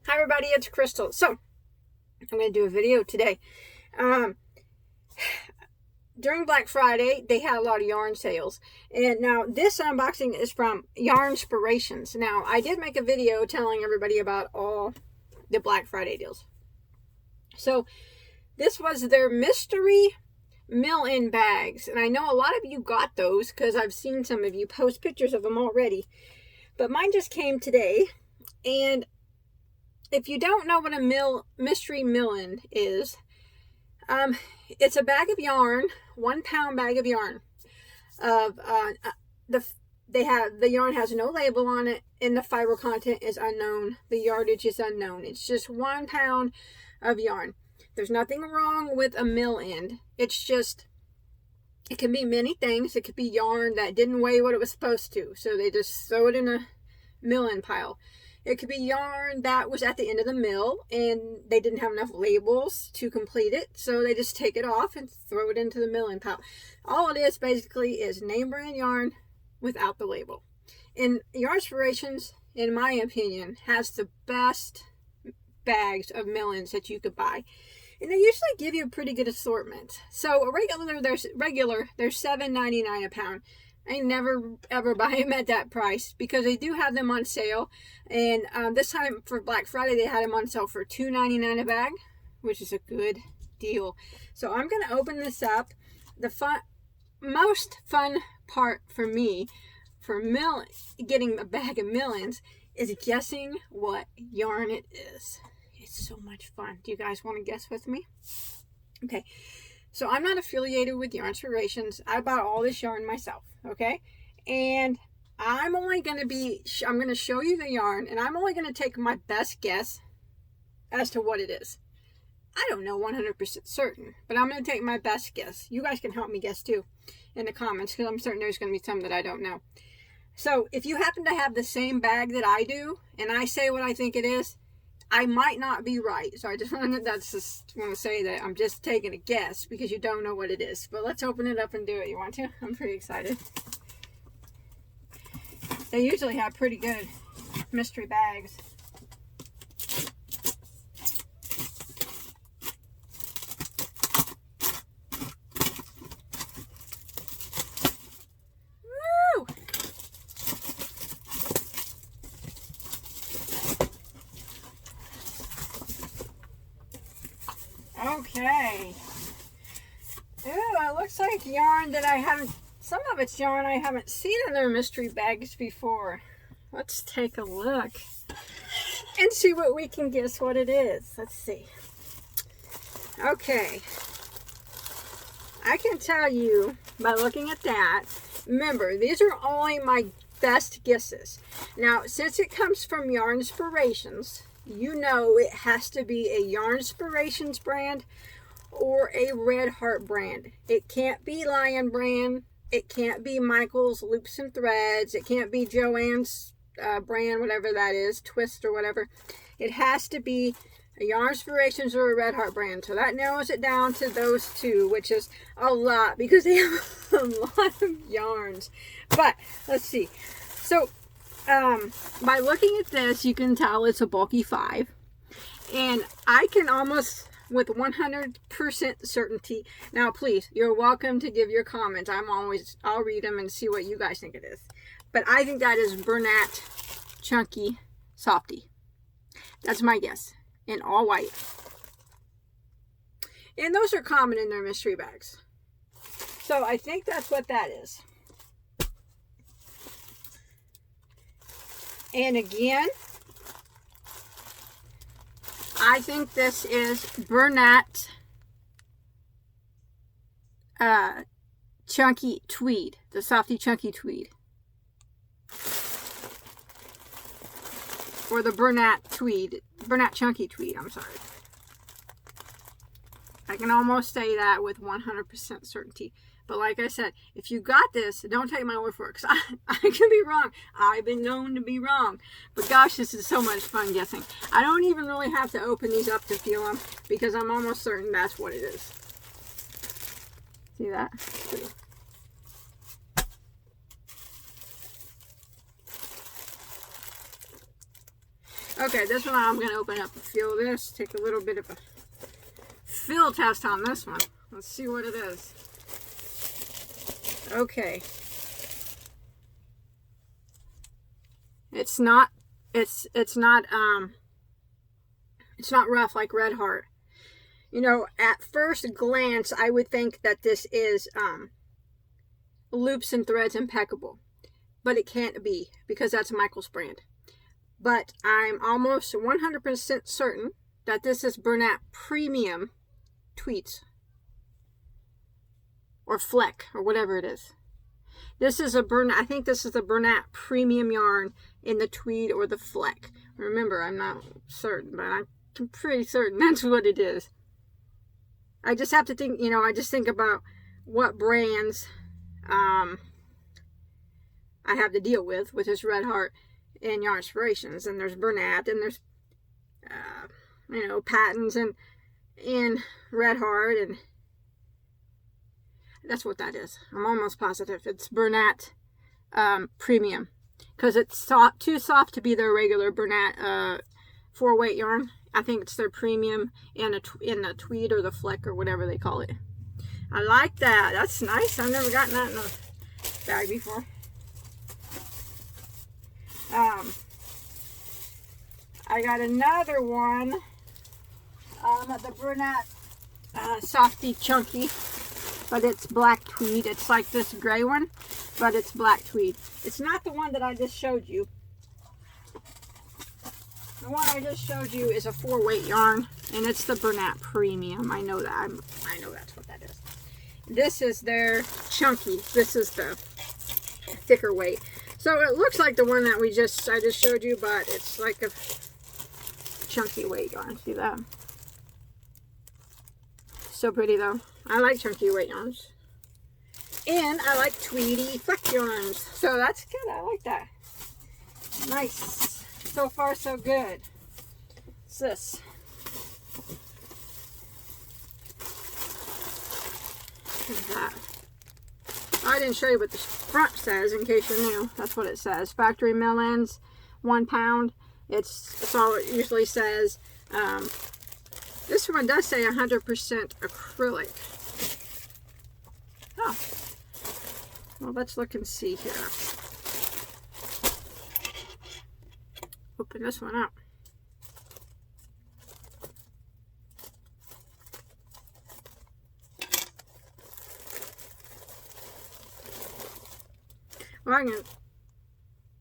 Hi everybody, it's Crystal. So, I'm going to do a video today. During Black Friday, they had a lot of yarn sales. And now this unboxing is from Yarnspirations. Now, I did make a video telling everybody about all the Black Friday deals. So, this was their mystery mill-in bags. And I know a lot of you got those because I've seen some of you post pictures of them already. But mine just came today. And if you don't know what a mystery mill-in is, it's a bag of yarn, 1 pound bag of yarn. The yarn has no label on it, and the fiber content is unknown. The yardage is unknown. It's just 1 pound of yarn. There's nothing wrong with a mill-in. It's just, it can be many things. It could be yarn that didn't weigh what it was supposed to, so they just throw it in a mill-in pile. It could be yarn that was at the end of the mill and they didn't have enough labels to complete it, so they just take it off and throw it into the milling pile. All it is basically is name brand yarn without the label. And Yarnspirations, in my opinion, has the best bags of mill-ins that you could buy. And they usually give you a pretty good assortment. So there's $7.99 a pound. I never ever buy them at that price because they do have them on sale. And this time for Black Friday, they had them on sale for $2.99 a bag, which is a good deal. So I'm going to open this up. The most fun part for me for getting a bag of mill-ins is guessing what yarn it is. It's so much fun. Do you guys want to guess with me? Okay. So I'm not affiliated with Yarnspirations. I bought all this yarn myself, okay? And I'm going to show you the yarn, and I'm only going to take my best guess as to what it is. I don't know 100% certain, but I'm going to take my best guess. You guys can help me guess too in the comments, because I'm certain there's going to be some that I don't know. So if you happen to have the same bag that I do, and I say what I think it is, I might not be right. So I just want to say that I'm just taking a guess because you don't know what it is. But let's open it up and do it. You want to? I'm pretty excited. They usually have pretty good mystery bags. Woo! Okay. Ooh, it looks like yarn that some of it's yarn I haven't seen in their mystery bags before. Let's take a look and see what we can guess what it is. Let's see. Okay. I can tell you by looking at that. Remember, these are only my best guesses. Now, since it comes from Yarnspirations, you know it has to be a Yarnspirations brand or a Red Heart brand. It can't be Lion brand. It can't be Michael's Loops and Threads. It can't be Joanne's brand, whatever that is, Twist or whatever. It has to be a Yarnspirations or a Red Heart brand. So that narrows it down to those two, which is a lot because they have a lot of yarns. But let's see. So by looking at this, you can tell it's a bulky 5. And I can almost, with 100% certainty, now please, you're welcome to give your comments. I'll read them and see what you guys think it is. But I think that is Bernat Chunky Softy. That's my guess. In all white. And those are common in their mystery bags. So I think that's what that is. And again, I think this is Bernat Chunky Tweed, the Softy Chunky Tweed. Or the Bernat Chunky Tweed, I'm sorry. I can almost say that with 100% certainty. But like I said, if you got this, don't take my word for it, because I can be wrong. I've been known to be wrong. But gosh, this is so much fun guessing. I don't even really have to open these up to feel them, because I'm almost certain that's what it is. See that? Okay, this one I'm going to open up and feel this. Take a little bit of a feel test on this one. Let's see what it is. Okay. It's not rough like Red Heart. You know, at first glance, I would think that this is loops and threads impeccable, but it can't be because that's Michael's brand. But I'm almost 100% certain that this is Bernat Premium Tweeds or Fleck or whatever it is. This is a Bernat. I think this is the Bernat Premium yarn in the tweed or the Fleck. Remember, I'm not certain, but I'm pretty certain that's what it is. I just have to think, you know, I just think about what brands I have to deal with this Red Heart and Yarnspirations. And there's Bernat, and there's, you know, Patents and Red Heart, and that's what that is. I'm almost positive it's Bernat Premium, because it's too soft to be their regular Bernat 4-weight yarn. I think it's their premium in the tweed or the Fleck or whatever they call it. I like that. That's nice. I've never gotten that in a bag before. I got another one. The Bernat Softy Chunky, but it's black tweed. It's like this gray one, but it's black tweed. It's not the one that I just showed you. The one I just showed you is a 4-weight yarn, and it's the Bernat Premium. I know that. I know that's what that is. This is their chunky. This is the thicker weight. So it looks like the one that I just showed you, but it's like a chunky weight yarn. See that? So pretty though. I like chunky weight yarns. And I like tweedy fleck yarns. So that's good. I like that. Nice. So far, so good. What's this? What is that? I didn't show you what the front says, in case you're new. That's what it says. Factory mill ends, 1 pound. That's all it usually says. This one does say 100% acrylic. Oh. Well, let's look and see here. Open this one up. Well,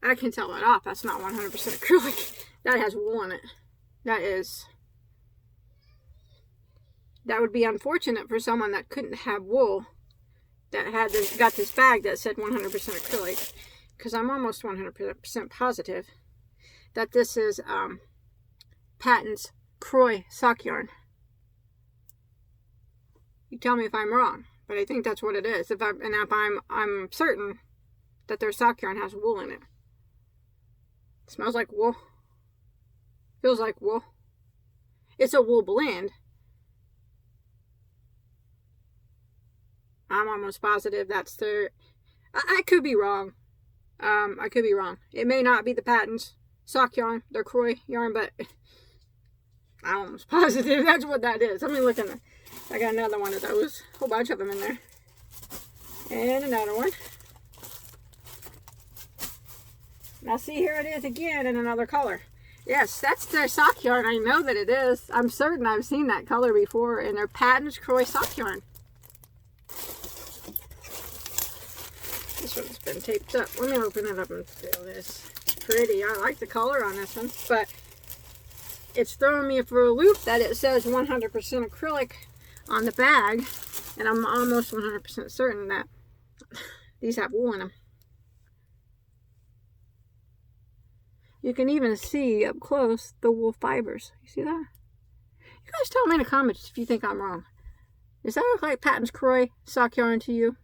I can tell that off. That's not 100% acrylic. That has wool in it. That would be unfortunate for someone that couldn't have wool, that got this bag that said 100% acrylic, because I'm almost 100% positive that this is Patents Crochet sock yarn. You tell me if I'm wrong, but I think that's what it is. I'm certain that their sock yarn has wool in it. It smells like wool. Feels like wool. It's a wool blend. I'm almost positive that's their... I could be wrong. I could be wrong. It may not be the Patents sock yarn, their crochet yarn, but I'm almost positive that's what that is. Let me look in there. I got another one of those. A whole bunch of them in there. And another one. Now see, here it is again in another color. Yes, that's their sock yarn. I know that it is. I'm certain I've seen that color before in their Patents Crochet sock yarn. This one's been taped up. Let me open it up and feel this. It's pretty. I like the color on this one, but it's throwing me for a loop that it says 100% acrylic on the bag, and I'm almost 100% certain that these have wool in them. You can even see up close the wool fibers. You see that? You guys tell me in the comments if you think I'm wrong. Does that look like Patents Crochet sock yarn to you?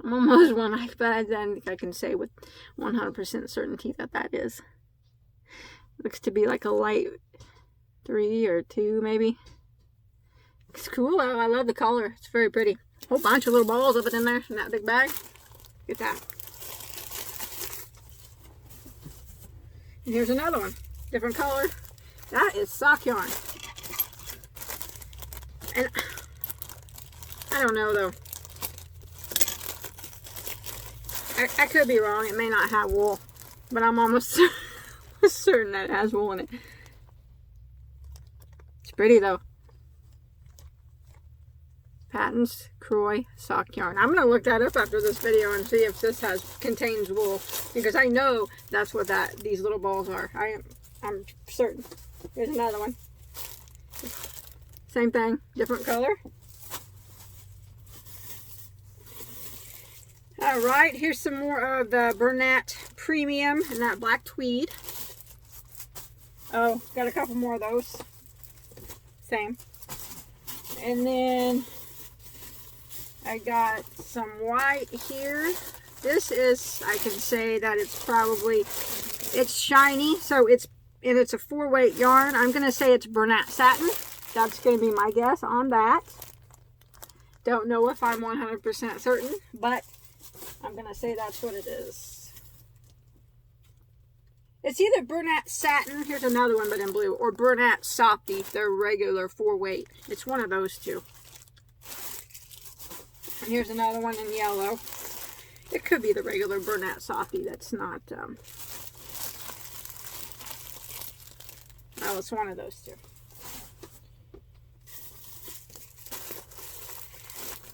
I'm almost one, but I think I can say with 100% certainty that that is. Looks to be like a light 3 or 2 maybe. It's cool. I love the color. It's very pretty. Whole bunch of little balls of it in there in that big bag. Look at that. And here's another one, different color. That is sock yarn. And I don't know though. I could be wrong. It may not have wool, but I'm almost certain that it has wool in it. It's pretty though. Patons Crochet sock yarn. I'm gonna look that up after this video and see if this contains wool, because I know that's what these little balls are. I'm certain. Here's another one. Same thing, different color. All right, here's some more of the Bernat Premium and that black tweed. Oh, got a couple more of those. Same. And then I got some white here. This is, I can say that it's shiny, so it's a 4-weight yarn. I'm going to say it's Bernat Satin. That's going to be my guess on that. Don't know if I'm 100% certain, but I'm going to say that's what it is. It's either Bernat Satin, here's another one but in blue, or Bernat Softy, their regular 4-weight. It's one of those two. And here's another one in yellow. It could be the regular Bernat Softy. That's not, oh, it's one of those two.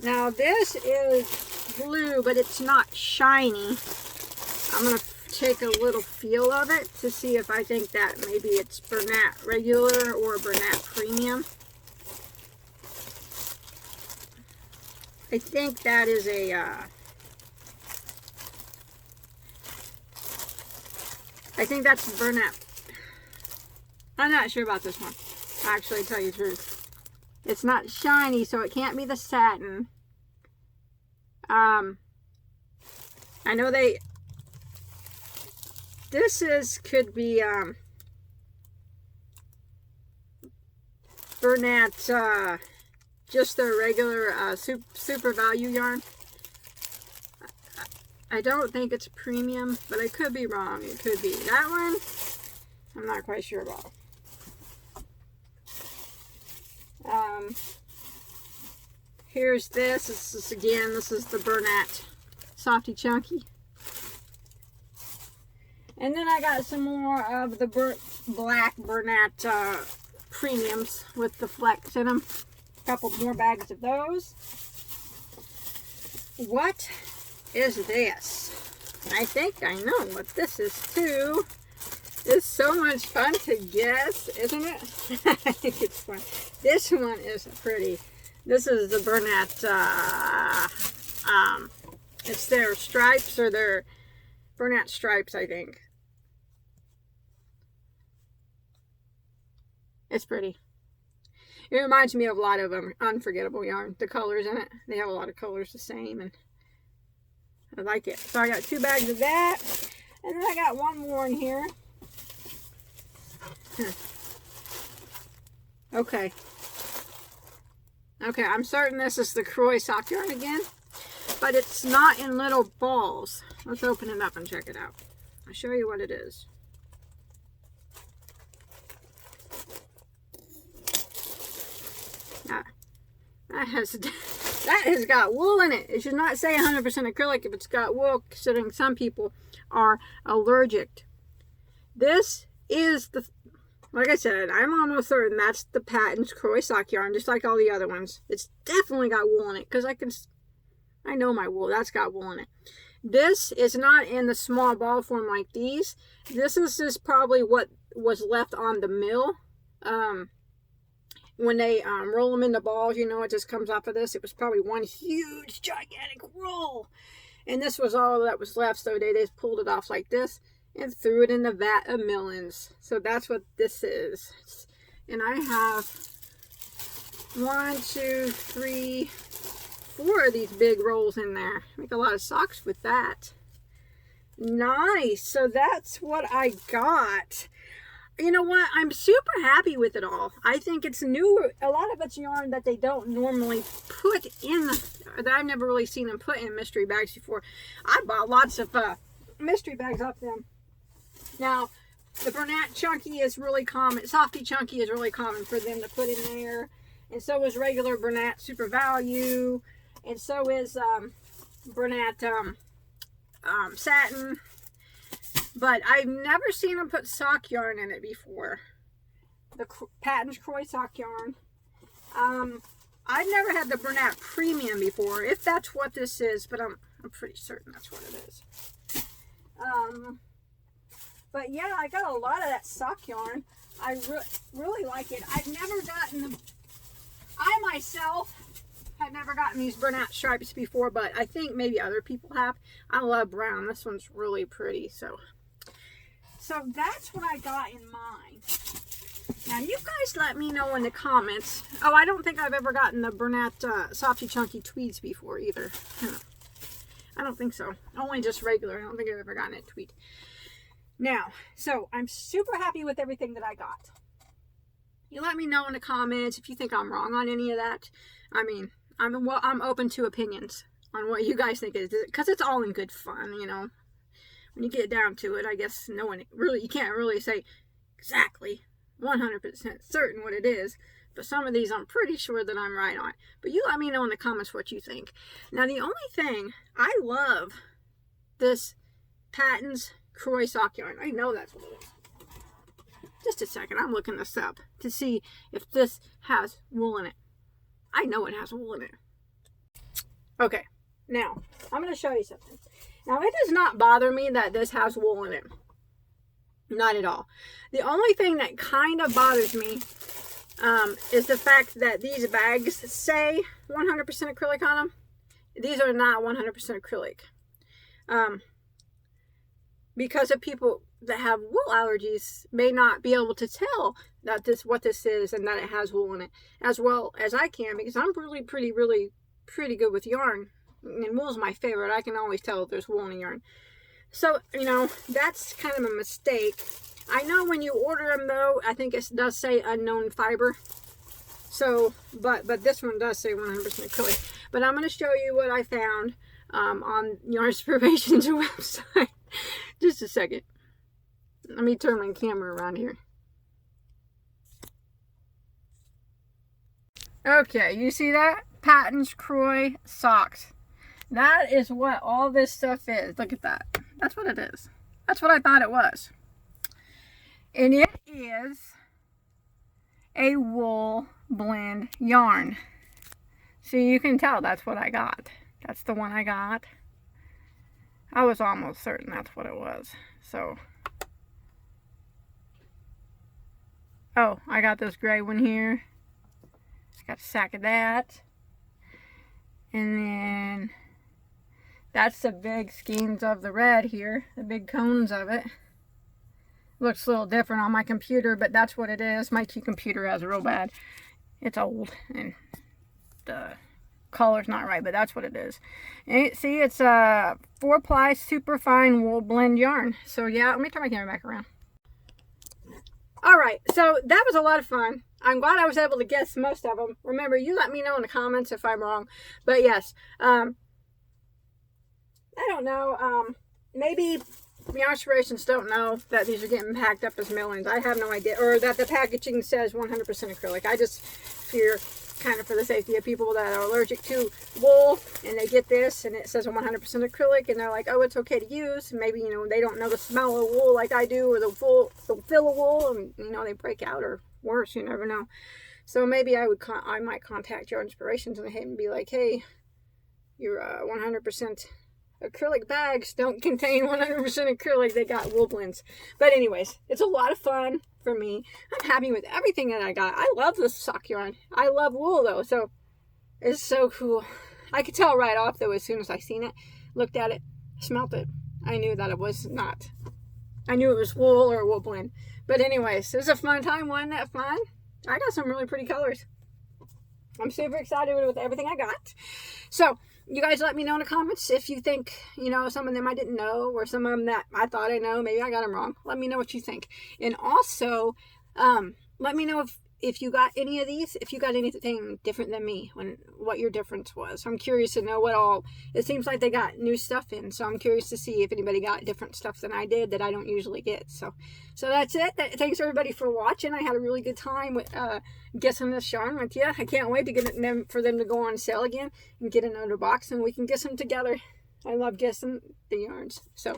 Now this is blue, but it's not shiny. I'm going to take a little feel of it to see if I think that maybe it's Bernat regular or Bernat Premium. I think that is a I think that's Bernat. I'm not sure about this one, actually, to tell you the truth. It's not shiny, so it can't be the satin. I know could be Bernat, just their regular super value yarn. I don't think it's premium, but I could be wrong. It could be that one. I'm not quite sure about. Here's this. This is the Bernat Softy Chunky. And then I got some more of the black Bernat premiums with the flex in them. A couple more bags of those. What is this? I think I know what this is too. It's so much fun to guess, isn't it? I think it's fun. This one is pretty. This is the Bernat, it's their stripes, or their Bernat stripes, I think. It's pretty. It reminds me of a lot of Unforgettable yarn. The colors in it, they have a lot of colors the same, and I like it. So I got 2 bags of that, and then I got one more in here. Okay. Okay, I'm certain this is the Crochet sock yarn again, but it's not in little balls. Let's open it up and check it out. I'll show you what it is. That has got wool in it. It should not say 100% acrylic if it's got wool, considering some people are allergic. This is the, like I said, I'm almost certain that's the Patons Crochet sock yarn, just like all the other ones. It's definitely got wool in it, because I know my wool. That's got wool in it. This is not in the small ball form like these. This is just probably what was left on the mill. When they roll them into balls, you know, it just comes off of this. It was probably one huge, gigantic roll. And this was all that was left, so they just pulled it off like this and threw it in the vat of millins. So that's what this is. And I have 1, 2, 3, 4 of these big rolls in there. Make a lot of socks with that. Nice. So that's what I got. You know what? I'm super happy with it all. I think it's new. A lot of it's yarn that they don't normally put in, that I've never really seen them put in mystery bags before. I bought lots of mystery bags off them. Now, The Bernat Chunky is really common. Softy Chunky is really common for them to put in there. And so is regular Bernat Super Value. And so is Bernat Satin. But I've never seen them put sock yarn in it before. The Patent Croy sock yarn. I've never had the Bernat Premium before, if that's what this is, but I'm pretty certain that's what it is. But yeah, I got a lot of that sock yarn. I really like it. I've never gotten I myself had never gotten these Bernat stripes before, but I think maybe other people have. I love brown. This one's really pretty. So that's what I got in mine. Now you guys let me know in the comments. Oh, I don't think I've ever gotten the Bernat Softy Chunky Tweeds before either. I don't think so. Only just regular. I don't think I've ever gotten a tweed. Now, so I'm super happy with everything that I got. You let me know in the comments if you think I'm wrong on any of that. I mean, I'm open to opinions on what you guys think it is, because it's all in good fun, you know. When you get down to it, I guess no one really, you can't really say exactly 100% certain what it is. But some of these I'm pretty sure that I'm right on. But you let me know in the comments what you think. Now, the only thing, I love this Patents Croy sock yarn. I know that's what it is. Just a second, I'm looking this up to see if this has wool in it. I know it has wool in it. Okay, now, I'm going to show you something. Now, it does not bother me that this has wool in it. Not at all. The only thing that kind of bothers me is the fact that these bags say 100% acrylic on them. These are not 100% acrylic. Because of people that have wool allergies may not be able to tell that what this is and that it has wool in it as well as I can, because I'm really pretty good with yarn, and wool's my favorite. I can always tell if there's wool in a yarn. So, you know, that's kind of a mistake. I know when you order them, though, I think it does say unknown fiber. So, but this one does say 100% acrylic. But I'm going to show you what I found on Yarnspiration's website. Just a second. Let me turn my camera around here. Okay, you see that? Patents Croy socks. That is what all this stuff is. Look at that. That's what it is. That's what I thought it was. And it is a wool blend yarn. See, you can tell that's what I got. That's the one I got. I was almost certain that's what it was. So, oh, I got this gray one here. Got a sack of that. And then that's the big skeins of the red here. The big cones of it. Looks a little different on my computer, but that's what it is. My computer has real bad. It's old and the color's not right, but that's what it is. And see, it's a 4-ply super fine wool blend yarn. So yeah, let me turn my camera back around. Alright, so that was a lot of fun. I'm glad I was able to guess most of them. Remember, you let me know in the comments if I'm wrong. But yes, I don't know. Maybe Yarnspirations don't know that these are getting packed up as millions. I have no idea. Or that the packaging says 100% acrylic. I just fear, kind of for the safety of people that are allergic to wool, and they get this and it says 100% acrylic, and they're like, oh, it's okay to use. Maybe, you know, they don't know the smell of wool like I do, or the feel of wool, and, you know, they break out, or worse, you never know. So maybe I might contact Yarnspirations and be like, hey, your 100% acrylic bags don't contain 100% acrylic. They got wool blends. But anyways, it's a lot of fun for me. I'm happy with everything that I got. I love this sock yarn. I love wool though, so it's so cool. I could tell right off though as soon as I seen it, looked at it, smelt it. I knew that it was not. I knew it was wool or a wool blend. But anyways, it was a fun time. Wasn't that fun? I got some really pretty colors. I'm super excited with everything I got. So, you guys let me know in the comments if you think, you know, some of them I didn't know, or some of them that I thought I know. Maybe I got them wrong. Let me know what you think. And also, let me know if you got any of these, if you got anything different than me, what your difference was. I'm curious to know what all, it seems like they got new stuff in, so I'm curious to see if anybody got different stuff than I did that I don't usually get. So that's it. Thanks everybody for watching. I had a really good time with guessing this yarn with you. I can't wait to get them for them to go on sale again and get another box and we can guess them together. I love guessing the yarns. So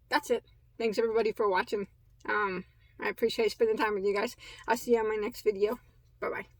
that's it. Thanks everybody for watching. I appreciate spending time with you guys. I'll see you on my next video. Bye-bye.